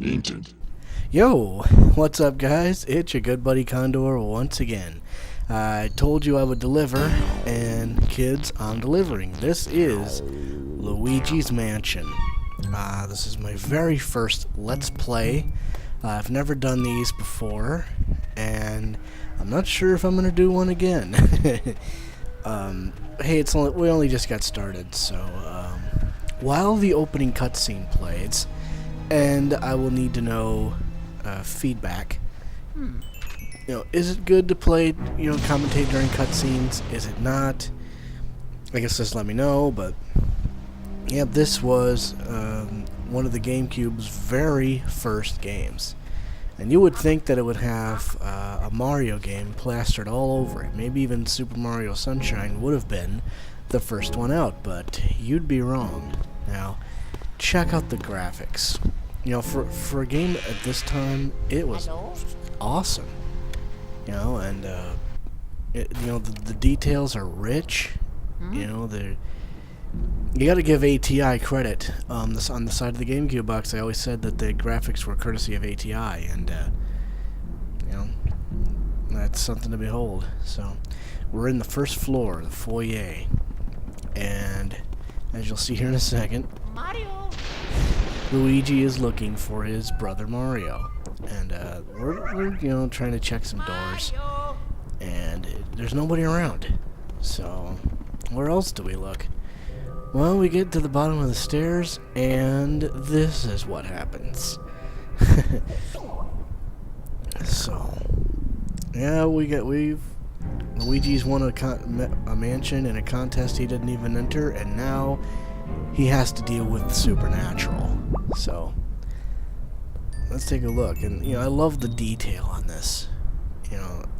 Ancient. Yo, what's up guys? It's your good buddy Condor once again. I told you I would deliver, and kids, I'm delivering. This is Luigi's Mansion. This is my very first Let's Play. I've never done these before, and I'm not sure if I'm going to do one again. Hey, we only just got started, so while the opening cutscene plays, and I will need to know feedback. Is it good to play, commentate during cutscenes? Is it not? I guess just let me know, but yeah, this was one of the GameCube's very first games. And you would think that it would have a Mario game plastered all over it. Maybe even Super Mario Sunshine would have been the first one out, but you'd be wrong. Now, check out the graphics. For a game at this time, it was awesome. And the details are rich. You got to give ATI credit. On the side of the GameCube box, I always said that the graphics were courtesy of ATI, and that's something to behold. So, we're in the first floor, the foyer, and as you'll see here in a second, Mario. Luigi is looking for his brother Mario, and we're trying to check some doors, and there's nobody around. So, where else do we look? Well, we get to the bottom of the stairs, and this is what happens. So, yeah, Luigi's won a mansion in a contest he didn't even enter, and now he has to deal with the supernatural. So, let's take a look, and I love the detail on this.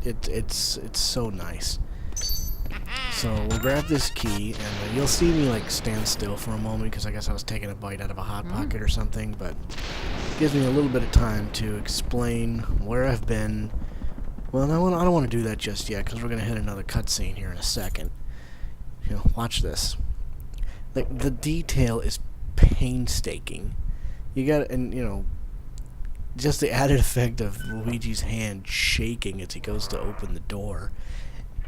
It's so nice. So we'll grab this key, and you'll see me stand still for a moment because I guess I was taking a bite out of a hot pocket or something, but it gives me a little bit of time to explain where I've been. Well, I don't want to do that just yet because we're going to hit another cutscene here in a second. Watch this. The detail is painstaking. You got, and just the added effect of Luigi's hand shaking as he goes to open the door.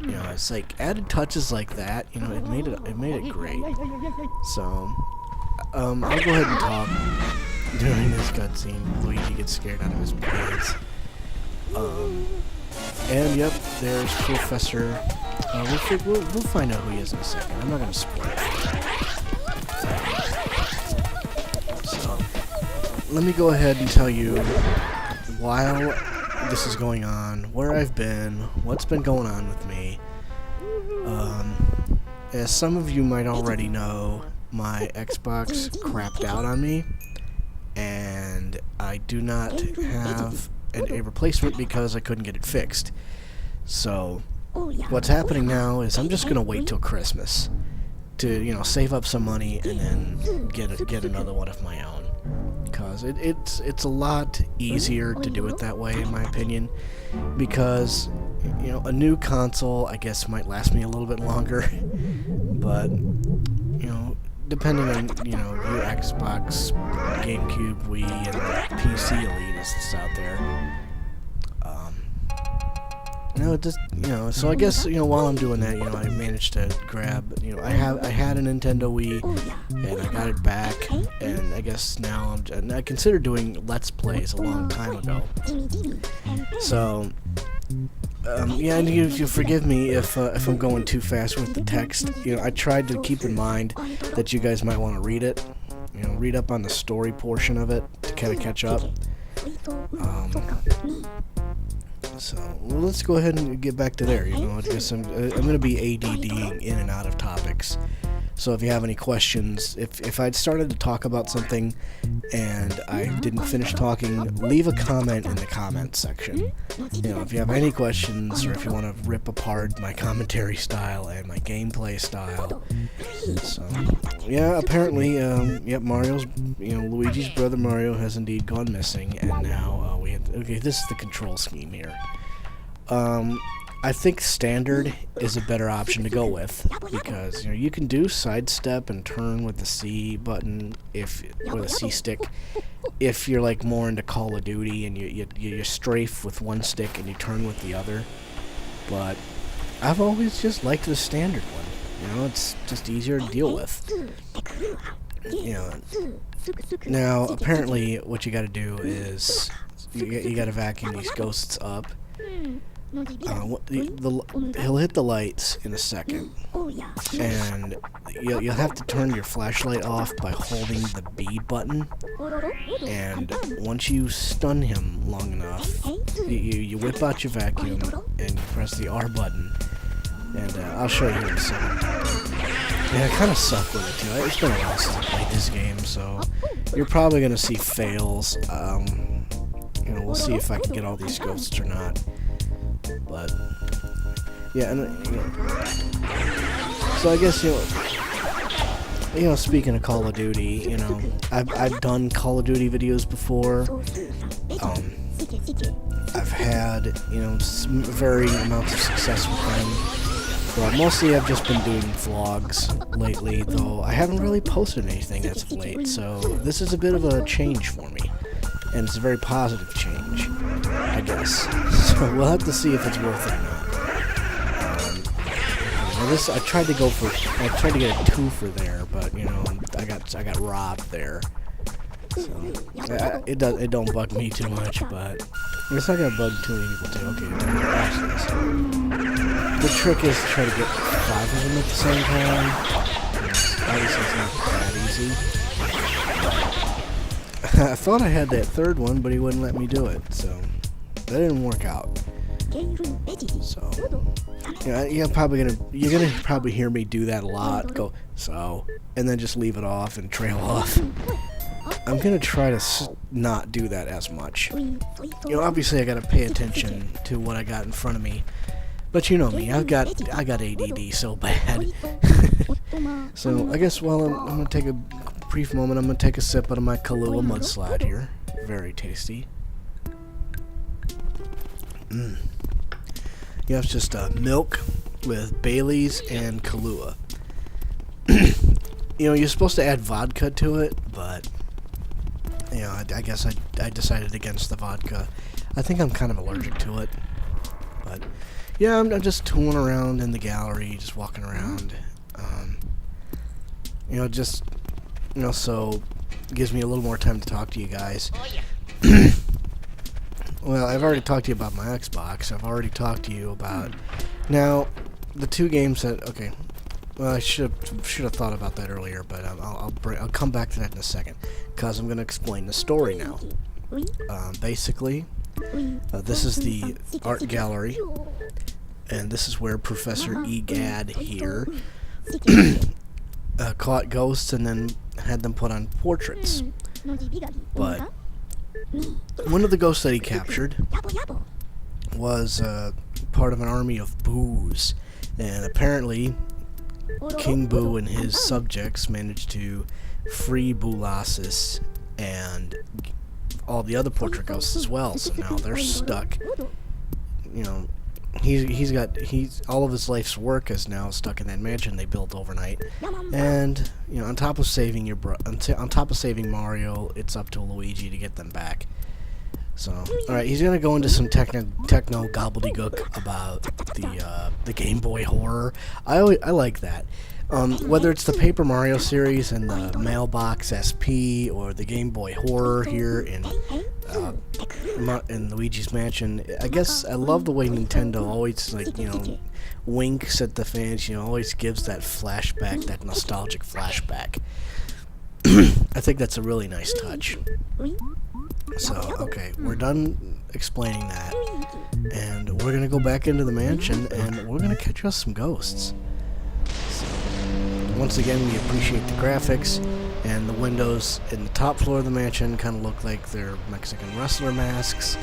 It's added touches like that. It made it great. So, I'll go ahead and talk during this cutscene. Luigi gets scared out of his pants. And yep, there's Professor. We'll find out who he is in a second. I'm not gonna spoil it. So, let me go ahead and tell you while this is going on, where I've been, what's been going on with me. As some of you might already know, my Xbox crapped out on me, and I do not have a replacement because I couldn't get it fixed. So, what's happening now is I'm just gonna wait till Christmas to save up some money and then get another one of my own. Because it's a lot easier to do it that way, in my opinion, because a new console I guess might last me a little bit longer, but depending on your Xbox, GameCube, Wii, and PC elitists out there, so I guess while I'm doing that, I managed to grab, I had a Nintendo Wii, and I got it back, and I guess now I considered doing Let's Plays a long time ago. So, yeah, and you forgive me if I'm going too fast with the text. I tried to keep in mind that you guys might want to read it, read up on the story portion of it to kind of catch up. So, well, let's go ahead and get back to there. I guess I'm going to be ADDing in and out of topics. So if you have any questions, if I'd started to talk about something and I didn't finish talking, leave a comment in the comment section. If you have any questions or if you want to rip apart my commentary style and my gameplay style. So, yeah, apparently, Mario's, Luigi's brother Mario has indeed gone missing, and now okay, this is the control scheme here. I think standard is a better option to go with because you can do sidestep and turn with the C button with a C stick if you're like more into Call of Duty and you strafe with one stick and you turn with the other. But I've always just liked the standard one. It's just easier to deal with. Now apparently what you got to do is you got to vacuum these ghosts up. He'll hit the lights in a second, and you'll have to turn your flashlight off by holding the B button, and once you stun him long enough, you whip out your vacuum and you press the R button, and I'll show you in a second. Yeah, I kind of suck with it too. It's been a while since I played this game, so you're probably going to see fails. We'll see if I can get all these ghosts or not. But yeah, and so I guess speaking of Call of Duty, I've done Call of Duty videos before. I've had some varying amounts of success with them, but mostly I've just been doing vlogs lately. Though I haven't really posted anything as of late, so this is a bit of a change for me. And it's a very positive change, I guess. So we'll have to see if it's worth it or not. I tried to get a 2-fer there, but I got robbed there. So it don't bug me too much, but it's not gonna bug too many people too. Okay, watch this. The trick is to try to get 5 of them at the same time. Obviously, it's not that easy. I thought I had that third one, but he wouldn't let me do it, so that didn't work out. So you're gonna probably hear me do that a lot. Go and then just leave it off and trail off. I'm gonna try to not do that as much. Obviously I gotta pay attention to what I got in front of me, but you know me, I got ADD so bad. So I guess while I'm gonna take a brief moment, I'm going to take a sip out of my Kahlua mudslide here. Very tasty. It's just milk with Bailey's and Kahlua. You're supposed to add vodka to it, but I guess I decided against the vodka. I think I'm kind of allergic to it. But yeah, I'm just tooling around in the gallery, just walking around. So it gives me a little more time to talk to you guys. Well, I've already talked to you about my Xbox. I've already talked to you about now the 2 games that. Okay, well, I should have thought about that earlier, but I'll come back to that in a second because I'm going to explain the story now. Basically, this is the art gallery, and this is where Professor Egad here caught ghosts and then had them put on portraits. But one of the ghosts that he captured was part of an army of boos, and apparently King Boo and his subjects managed to free Boolasis and all the other portrait ghosts as well, so now they're stuck. He's all of his life's work is now stuck in that mansion they built overnight, and on top of saving Mario, it's up to Luigi to get them back. So, all right, he's gonna go into some techno gobbledygook about the Game Boy horror. I like that. Whether it's the Paper Mario series and the Mailbox SP or the Game Boy horror here in Luigi's Mansion, I guess I love the way Nintendo always winks at the fans. Always gives that flashback, that nostalgic flashback. I think that's a really nice touch. So, okay, we're done explaining that, and we're gonna go back into the mansion, and we're gonna catch us some ghosts. So, once again, we appreciate the graphics, and the windows in the top floor of the mansion kind of look like they're Mexican wrestler masks.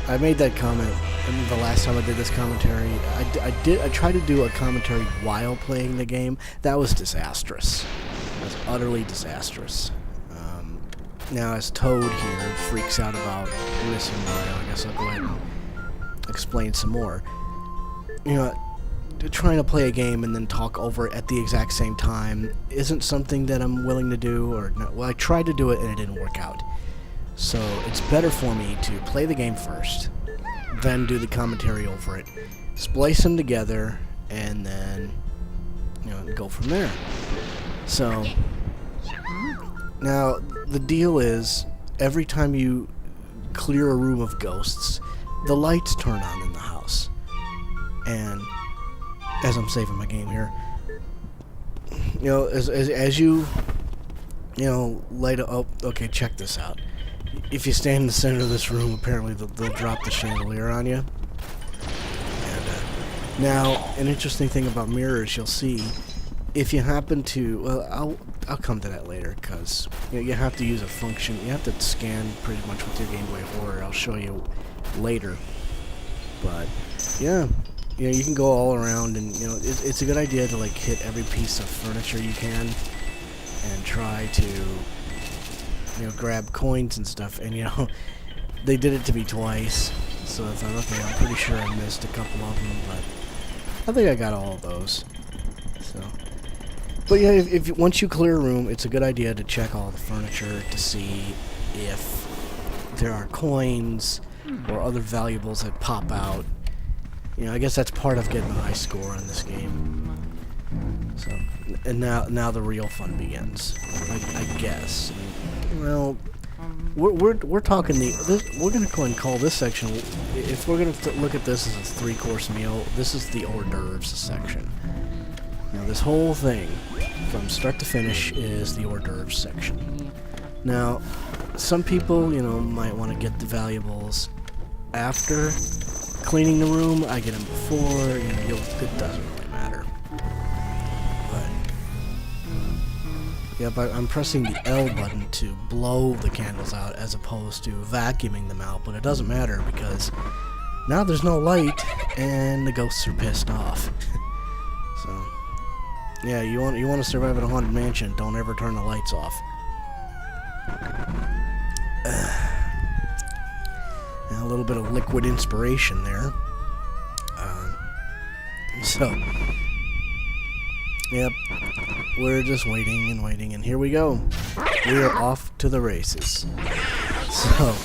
I made that comment the last time I did this commentary. I tried to do a commentary while playing the game. That was disastrous. It was utterly disastrous. Now, as Toad here freaks out about missing Mario, I guess I'll go ahead explain some more. You know, trying to play a game and then talk over it at the exact same time isn't something that I'm willing to do, or not. Well, I tried to do it and it didn't work out. So it's better for me to play the game first, then do the commentary over it, splice them together, and then, you know, go from there. So now the deal is, every time you clear a room of ghosts, the lights turn on in the house. And as I'm saving my game here, you know, as you know, light up. Oh, okay, check this out. If you stand in the center of this room, apparently they'll drop the chandelier on you. And now, an interesting thing about mirrors, you'll see, if you happen to, well, I'll come to that later, because you have to use a function. You have to scan pretty much with your Game Boy Horror. I'll show you later. But yeah, you know, you can go all around, and you know, it's a good idea to like hit every piece of furniture you can, and try to, you know, grab coins and stuff. And you know, they did it to me twice, so I thought, okay, I'm pretty sure I missed a couple of them, but I think I got all of those. So, but yeah, if once you clear a room, it's a good idea to check all the furniture to see if there are coins or other valuables that pop out. You know, I guess that's part of getting a high score on this game. So, and now the real fun begins, I guess. Well, we're talking we're gonna go and call this section. If we're gonna look at this as a 3-course meal, this is the hors d'oeuvres section. Now, this whole thing, from start to finish, is the hors d'oeuvres section. Now, some people, you know, might want to get the valuables after cleaning the room. I get them before. You know, it doesn't really matter. But yep, I'm pressing the L button to blow the candles out as opposed to vacuuming them out. But it doesn't matter because now there's no light and the ghosts are pissed off. So yeah, you want to survive in a haunted mansion, don't ever turn the lights off. A little bit of liquid inspiration there. So, yep, we're just waiting and waiting, and here we go. We are off to the races. So,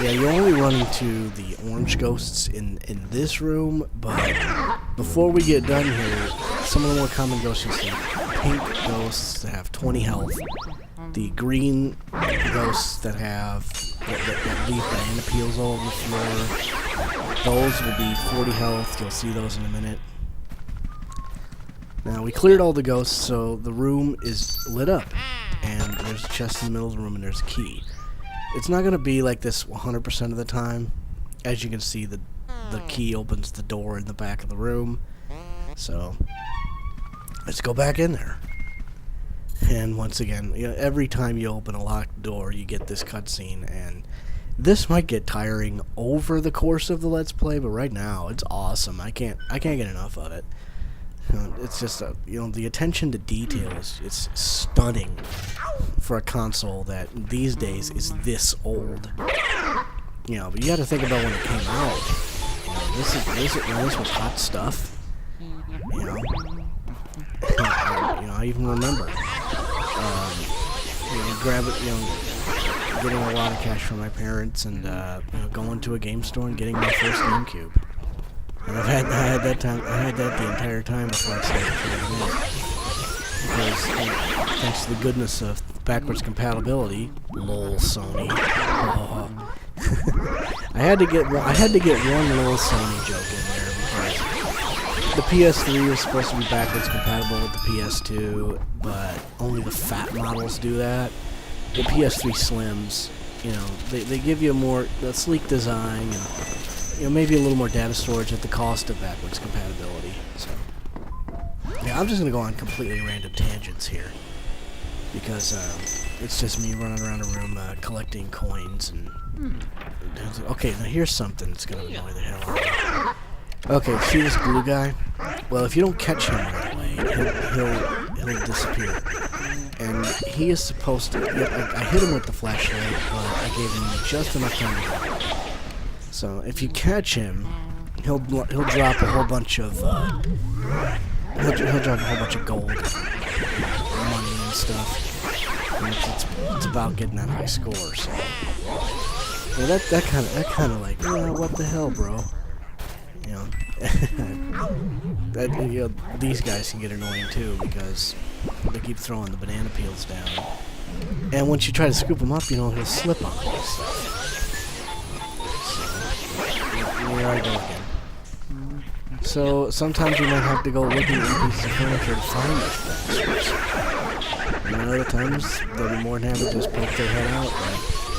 yeah, you only run into the orange ghosts in this room, but before we get done here, some of the more common ghosts you see: pink ghosts that have 20 health, the green ghosts that have that leave banana peels all over the floor. Those will be 40 health. You'll see those in a minute. Now, we cleared all the ghosts, so the room is lit up, and there's a chest in the middle of the room, and there's a key. It's not going to be like this 100% of the time. As you can see, the key opens the door in the back of the room. So, let's go back in there. And once again, you know, every time you open a locked door, you get this cutscene, and this might get tiring over the course of the Let's Play, but right now, it's awesome. I can't get enough of it. It's just, you know, the attention to detail is stunning for a console that these days is this old. You know, but you got to think about when it came out. You know, this was hot stuff. You know, I even remember, you know, getting a lot of cash from my parents and you know, going to a game store and getting my first GameCube. And I had that the entire time before I started trading in. Because, you know, thanks to the goodness of backwards compatibility, lol Sony. Oh. I had to get one little Sony joke in there because the PS3 was supposed to be backwards compatible with the PS2, but only the fat models do that. The PS3 Slims, you know, they give you a sleek design and, you know, maybe a little more data storage at the cost of backwards compatibility. So, yeah, I'm just gonna go on completely random tangents here because it's just me running around a room collecting coins and. Okay, now here's something that's gonna annoy the hell out of me. Okay, see this blue guy? Well, if you don't catch him right away, he'll disappear. And he is supposed to. Yep, I hit him with the flashlight, but I gave him just enough time to So if you catch him, he'll drop a whole bunch of he'll drop a whole bunch of gold, money and stuff. And it's about getting that high score. So yeah, that kind of like, yeah, what the hell, bro? You know, these guys can get annoying too because they keep throwing the banana peels down. And once you try to scoop him up, you know, he'll slip on you and stuff. So, here I go again. So, sometimes you might have to go looking in pieces of furniture to find these things. And other times, they'll be more than happy to just poke their head out and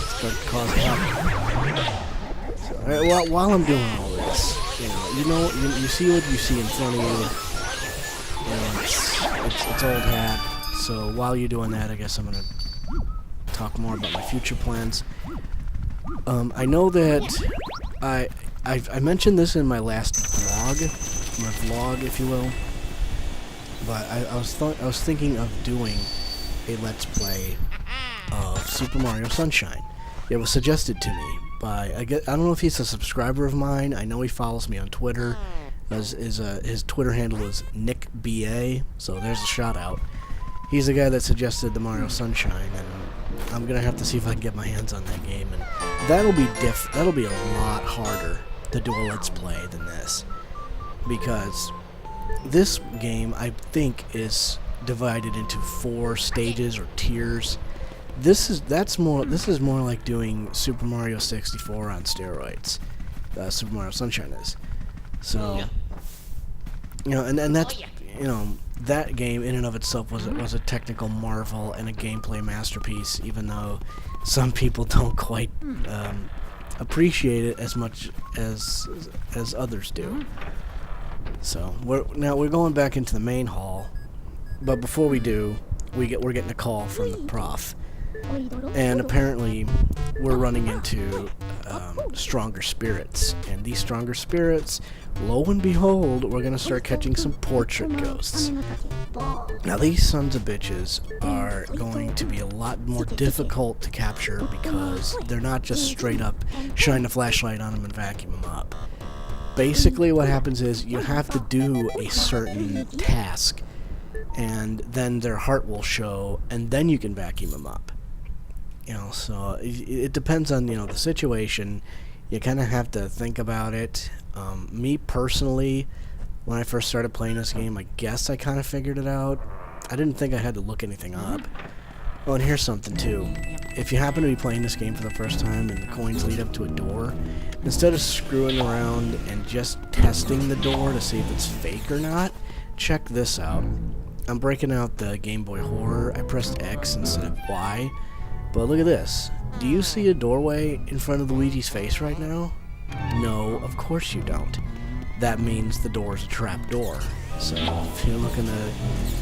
start to cause havoc. So, while I'm doing all this, you see what you see in front of you. You know, it's old hat. So while you're doing that, I guess I'm gonna talk more about my future plans. I know that I mentioned this in my last vlog, if you will. But I was thinking of doing a Let's Play of Super Mario Sunshine. It was suggested to me by I don't know if he's a subscriber of mine. I know he follows me on Twitter. His Twitter handle is NickBA. So there's a shout out. He's the guy that suggested the Mario Sunshine, and I'm gonna have to see if I can get my hands on that game, and that'll be a lot harder to do a Let's Play than this, because this game I think is divided into 4 stages or tiers. This is more like doing Super Mario 64 on steroids. Super Mario Sunshine is. So, you know, and that's, you know, that game in and of itself was a technical marvel and a gameplay masterpiece, even though some people don't quite appreciate it as much as others do. So we're going back into the main hall, but before we do, we're getting a call from the prof, and apparently we're running into stronger spirits, and these stronger spirits, lo and behold, we're gonna start catching some portrait ghosts. Now these sons of bitches are going to be a lot more difficult to capture because they're not just straight up shine a flashlight on them and vacuum them up. Basically what happens is you have to do a certain task, and then their heart will show, and then you can vacuum them up. You know, so it depends on, you know, the situation. You kind of have to think about it. Me personally, when I first started playing this game, I guess I kind of figured it out. I didn't think I had to look anything up. Oh, and here's something too. If you happen to be playing this game for the first time and the coins lead up to a door, instead of screwing around and just testing the door to see if it's fake or not, check this out. I'm breaking out the Game Boy Horror. I pressed X instead of Y. But look at this. Do you see a doorway in front of Luigi's face right now? No, of course you don't. That means the door is a trap door. So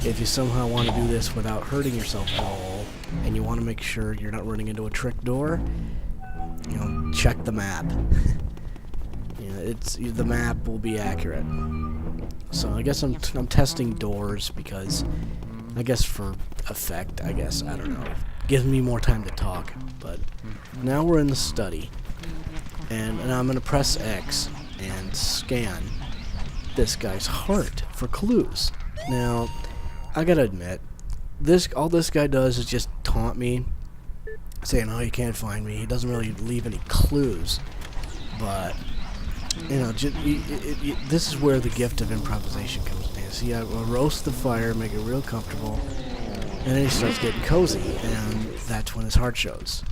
if you somehow want to do this without hurting yourself at all, and you want to make sure you're not running into a trick door, you know, check the map. You know, the map will be accurate. So I guess I'm testing doors because, I guess for effect, I don't know. Gives me more time to talk. But now we're in the study, and I'm gonna press X and scan this guy's heart for clues. Now, I gotta admit, all this guy does is just taunt me, saying, "Oh, you can't find me." He doesn't really leave any clues, but you know, this is where the gift of improvisation comes in. See, I roast the fire, make it real comfortable, and then he starts getting cozy, and that's when his heart shows.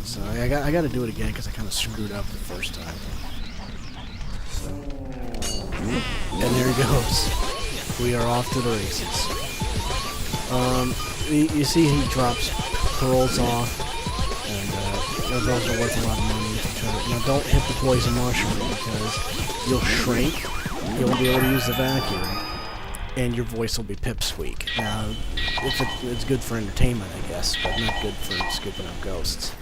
So I got to do it again because I kind of screwed up the first time. So, and there he goes. We are off to the races. You see he drops pearls off, and those are worth a lot of money. Now don't hit the poison mushroom because you'll shrink, you won't be able to use the vacuum, and your voice will be pipsqueak. Now, it's good for entertainment, I guess, but not good for scooping up ghosts.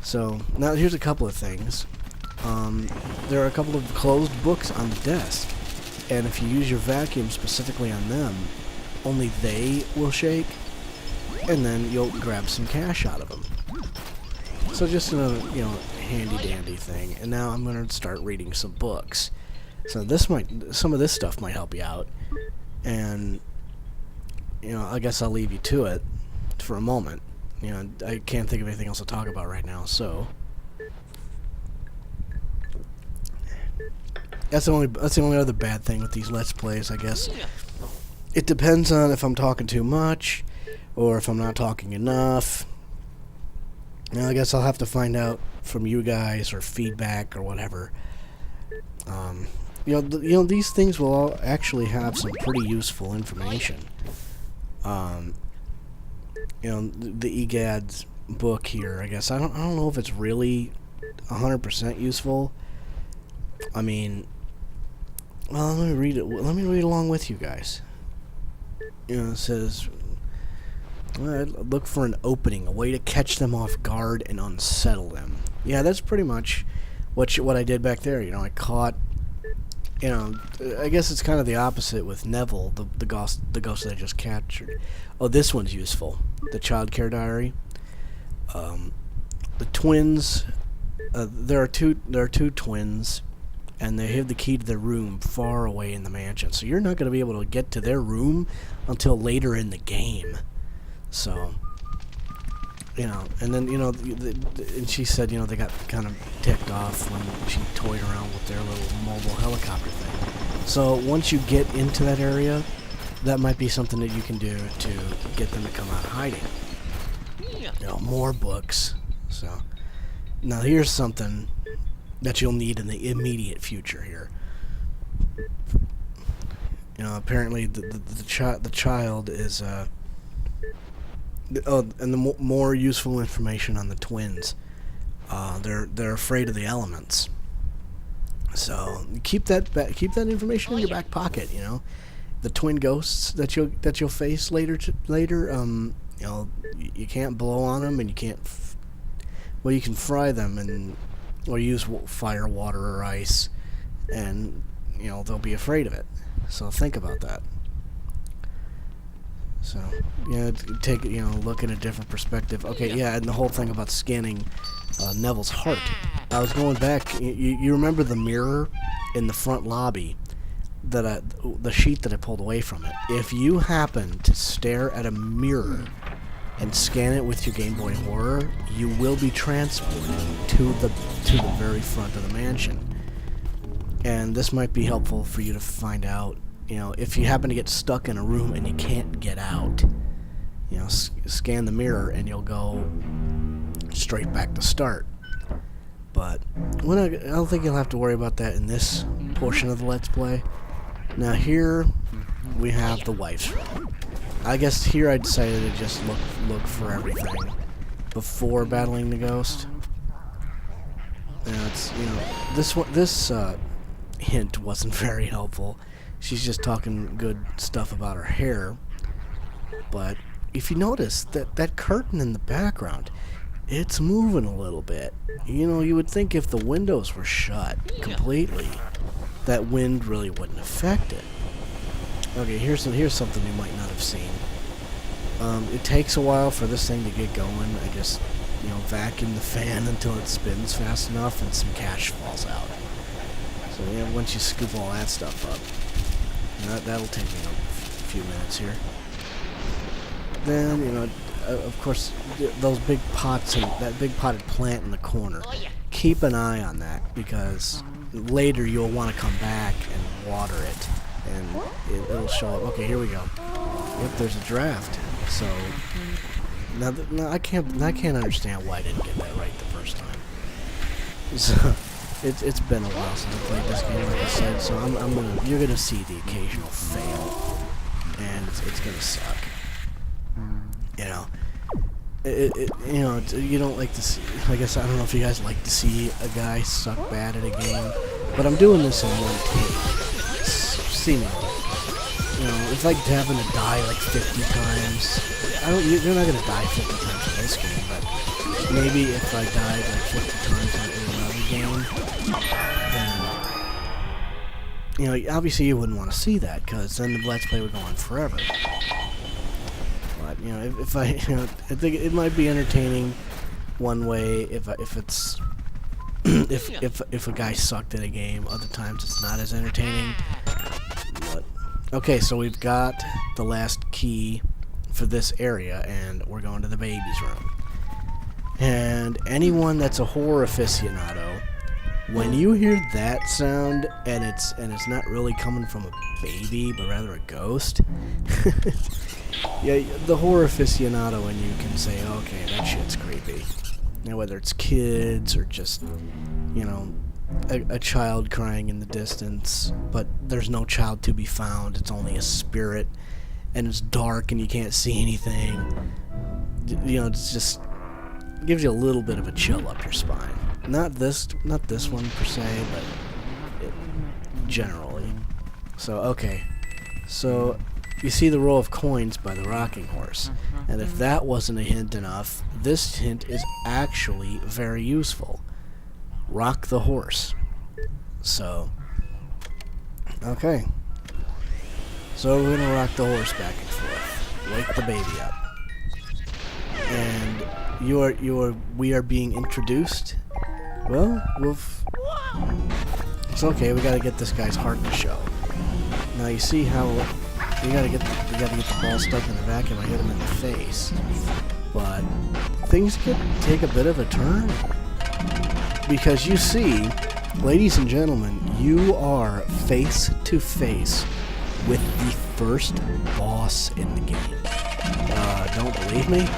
So, now here's a couple of things. There are a couple of closed books on the desk, and if you use your vacuum specifically on them, only they will shake, and then you'll grab some cash out of them. So just another, handy dandy thing. And now I'm gonna start reading some books. So some of this stuff might help you out. And, I guess I'll leave you to it for a moment. I can't think of anything else to talk about right now, so that's the only other bad thing with these Let's Plays, I guess. It depends on if I'm talking too much or if I'm not talking enough. I guess I'll have to find out from you guys or feedback or whatever. These things will all actually have some pretty useful information. The EGAD's book here, I guess. I don't know if it's really 100% useful. I mean, well, let me read it. Let me read along with you guys. It says, look for an opening, a way to catch them off guard and unsettle them. Yeah, that's pretty much what I did back there. I caught. I guess it's kind of the opposite with Neville, the ghost that I just captured. Oh, this one's useful. The Child Care Diary. The twins. There are two twins, and they have the key to their room far away in the mansion. So you're not going to be able to get to their room until later in the game. So, and then, and she said, they got kind of ticked off when she toyed around with their little mobile helicopter thing. So once you get into that area, that might be something that you can do to get them to come out hiding. More books. So, now here's something that you'll need in the immediate future here. Apparently the child is, and the more useful information on the twins. They're afraid of the elements. So keep that information in your back pocket. The twin ghosts that you'll face later. You can't blow on them, and you can't. You can fry them or use fire, water, or ice, and they'll be afraid of it. So think about that. So, take look at a different perspective. Okay, and the whole thing about scanning Neville's heart. I was going back. You remember the mirror in the front lobby, the sheet that I pulled away from it. If you happen to stare at a mirror and scan it with your Game Boy Horror, you will be transported to the very front of the mansion. And this might be helpful for you to find out. If you happen to get stuck in a room and you can't get out, scan the mirror and you'll go straight back to start. But I don't think you'll have to worry about that in this portion of the Let's Play. Now here we have the wife's room. I guess here I decided to just look for everything before battling the ghost. It's this hint wasn't very helpful. She's just talking good stuff about her hair. But if you notice that curtain in the background, it's moving a little bit. You would think if the windows were shut completely, that wind really wouldn't affect it. Okay, here's something you might not have seen. It takes a while for this thing to get going. I just, vacuum the fan until it spins fast enough and some cash falls out. So once you scoop all that stuff up, that'll take me a few minutes here. Then, of course, those big pots and that big potted plant in the corner. Keep an eye on that, because later you'll want to come back and water it, and it'll show up. Okay, here we go. Yep, there's a draft. So now I can't understand why I didn't get that right the first time. So it's been a while since I played this game, like I said. So you're gonna see the occasional fail, and it's gonna suck. You don't like to see. I guess I don't know if you guys like to see a guy suck bad at a game, but I'm doing this in one take, seemingly. It's like having to die like 50 times. You're not gonna die 50 times in this game, but maybe if I died like 50 times in another game, then obviously you wouldn't want to see that, because then the Let's Play would go on forever. But if I think it might be entertaining one way if it's if a guy sucked at a game. Other times it's not as entertaining. But okay, so we've got the last key for this area, and we're going to the baby's room. And anyone that's a horror aficionado, when you hear that sound and it's not really coming from a baby but rather a ghost, yeah, the horror aficionado and you can say, okay, that shit's creepy. Now whether it's kids or just, you know, a child crying in the distance, but there's no child to be found, it's only a spirit, and it's dark and you can't see anything, you know, it's just gives you a little bit of a chill up your spine. Not this one per se, but generally. So, okay. So, you see the row of coins by the rocking horse. And if that wasn't a hint enough, this hint is actually very useful. Rock the horse. So, okay. So we're gonna rock the horse back and forth. Wake the baby up. And we are being introduced. Well, it's okay. We gotta get this guy's heart to show. Now you see how we gotta get the ball stuck in the vacuum. I hit him in the face, but things could take a bit of a turn because you see, ladies and gentlemen, you are face to face with the first boss in the game. Don't believe me?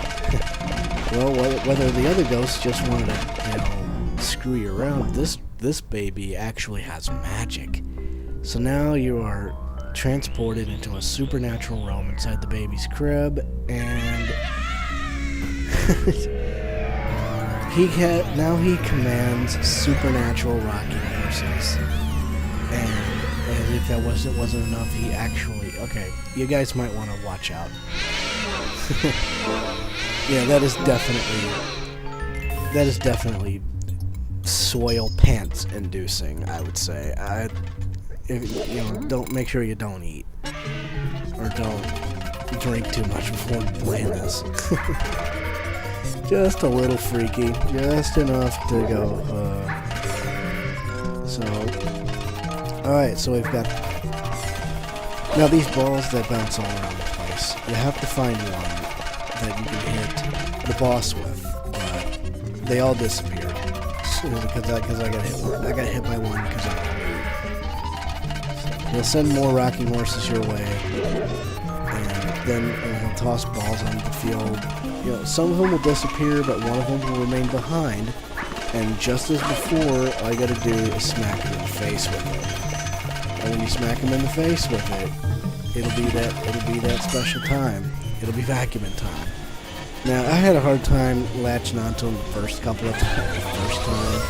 Well, whether the other ghosts just wanted to, you know, screw you around, this baby actually has magic. So now you are transported into a supernatural realm inside the baby's crib, and now he commands supernatural rocking horses. And if that wasn't enough, he actually, okay, you guys might want to watch out. Yeah, that is definitely soil pants inducing, I would say. If, you know, don't make sure you don't eat or don't drink too much before playing this. Just a little freaky, just enough to go. Alright, so we've got now these balls that bounce all around the place. You have to find one that you can hit the boss with, but they all disappeared because I got hit by one because I got moved. He'll send more rocking horses your way, and then he'll toss balls onto the field. You know, some of them will disappear, but one of them will remain behind. And just as before, all you gotta do is smack him in the face with it. And when you smack him in the face with it, it'll be that special time. It'll be vacuuming time. Now, I had a hard time latching onto him the first couple of times. The first time,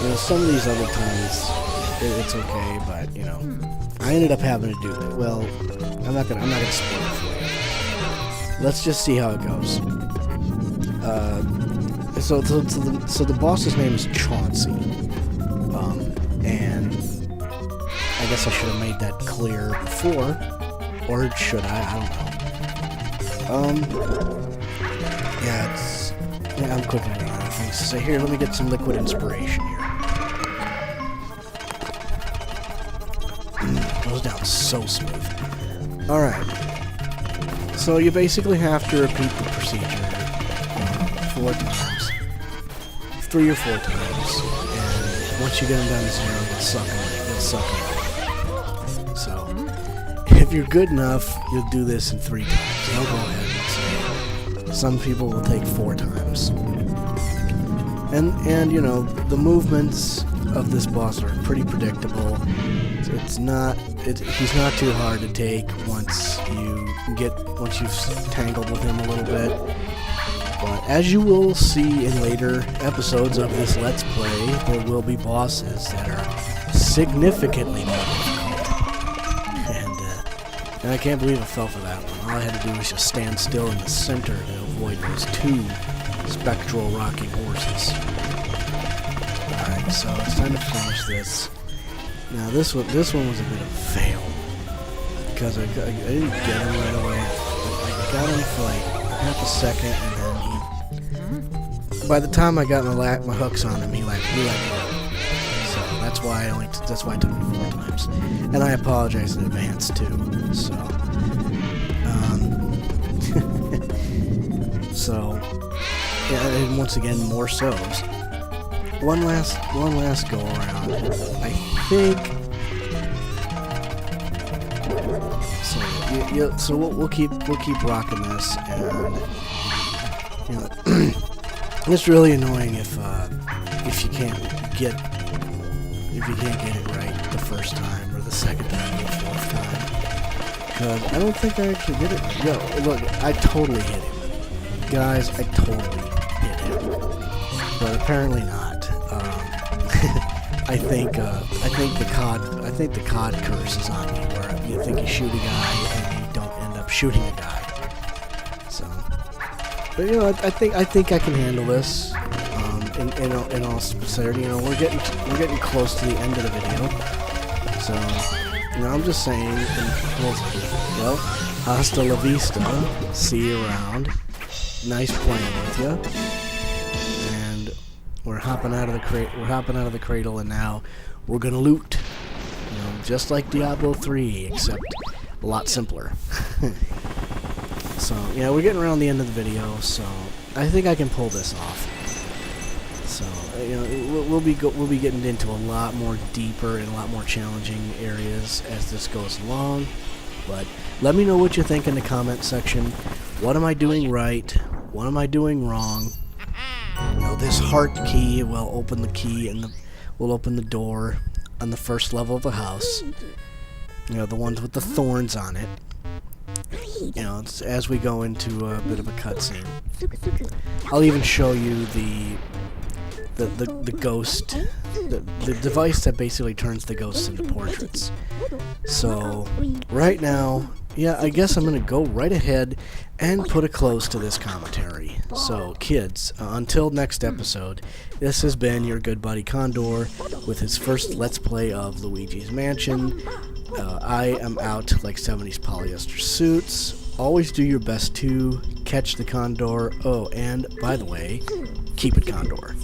you know, some of these other times, it's okay, but you know, I ended up having to do that. Well, I'm not gonna spoil it for you. Let's just see how it goes. So the boss's name is Chauncey, and I guess I should have made that clear before, or should I? don't know. Yeah, I'm cooking it on things to say. Here, let me get some liquid inspiration here. Goes down so smooth. All right. So you basically have to repeat the procedure 4 times. 3 or 4 times. And once you get them down to 0, you'll suck them. So, if you're good enough, you'll do this in 3 times. I'll go ahead and say some people will take 4 times. And you know, the movements of this boss are pretty predictable. He's not too hard to take once you've tangled with him a little bit. But as you will see in later episodes of this Let's Play, there will be bosses that are significantly more difficult. And I can't believe I fell for that one. All I had to do was just stand still in the center to avoid those 2 spectral rocking horses. Alright, so it's time to finish this. Now this one was a bit of a fail, because I didn't get him right away. I got him for like half a second, and then by the time I got my hooks on him, he let go. So that's why it took me 4 times, and I apologize in advance too. So, so yeah, and once again, more so's. One last go around. I think. So so we'll keep rocking this, and you know, it's really annoying if you can't get it right the first time or the second time or the fourth time, because I don't think I actually did it. Yo, look, I totally hit him, guys. I totally hit him, but apparently not. I think the COD curse is on me, where you think you shoot a guy and you don't end up shooting a guy. So, but you know, I think I can handle this. In all sincerity, you know, we're getting close to the end of the video. So, you know, I'm just saying, well, hasta la vista. See you around. Nice playing with you. We're hopping out of the cradle, and now we're gonna loot. You know, just like Diablo 3, except a lot simpler. So yeah, we're getting around the end of the video, so I think I can pull this off. So you know, we'll be getting into a lot more deeper and a lot more challenging areas as this goes along. But let me know what you think in the comment section. What am I doing right? What am I doing wrong? You know, this heart key will open the key and will open the door on the first level of the house. You know, the ones with the thorns on it. You know, it's as we go into a bit of a cutscene. I'll even show you the ghost, the device that basically turns the ghosts into portraits. So right now, yeah, I guess I'm gonna go right ahead and put a close to this commentary. So kids, until next episode, this has been your good buddy Condor with his first Let's Play of Luigi's Mansion. I am out like 70s polyester suits. Always do your best to catch the Condor. Oh, and by the way, keep it Condor.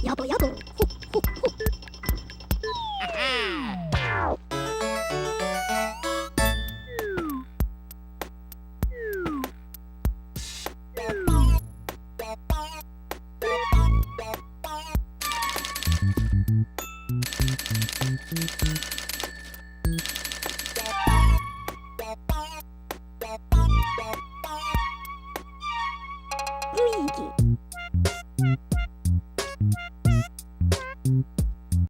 Yabo yabo.